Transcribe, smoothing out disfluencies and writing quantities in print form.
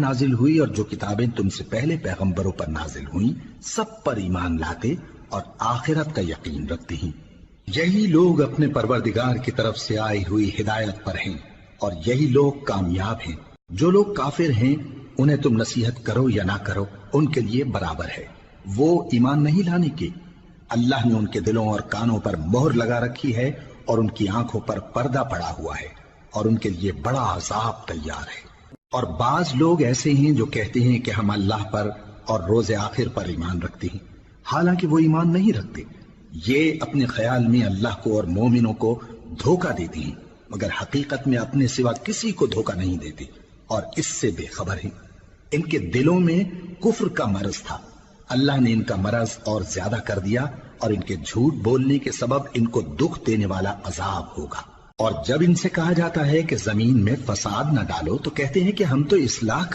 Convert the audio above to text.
नाजिल हुई और जो किताबें तुमसे पहले पैगंबरों पर नाजिल हुई सब पर ईमान लाते और आखिरत का यकीन रखते हैं। यही लोग अपने परवरदिगार की तरफ से आई हुई हिदायत पर हैं और यही लोग कामयाब हैं। जो लोग काफिर हैं उन्हें तुम नसीहत करो या ना करो, उनके लिए बराबर है। वो ईमान नहीं लाने के। अल्लाह ने उनके दिलों और कानों पर मोहर लगा रखी है और उनकी आंखों पर पर्दा पड़ा हुआ है और उनके लिए बड़ा अजाब तैयार है। और बाज लोग ऐसे हैं जो कहते हैं कि हम अल्लाह पर और रोज़े आखिर पर ईमान रखते हैं, हालांकि वो ईमान नहीं रखते। ये अपने ख्याल में अल्लाह को और मोमिनों को धोखा देते हैं, मगर हकीकत में अपने सिवा किसी को धोखा नहीं देते और इससे बेखबर हैं। इनके दिलों में कुफ्र का मरज था, अल्लाह ने इनका मरज और ज्यादा कर दिया और इनके झूठ बोलने के सबब इनको दुख देने वाला अजाब होगा। और जब इनसे कहा जाता है कि जमीन में फसाद न डालो तो कहते हैं कि हम तो इस्लाह कर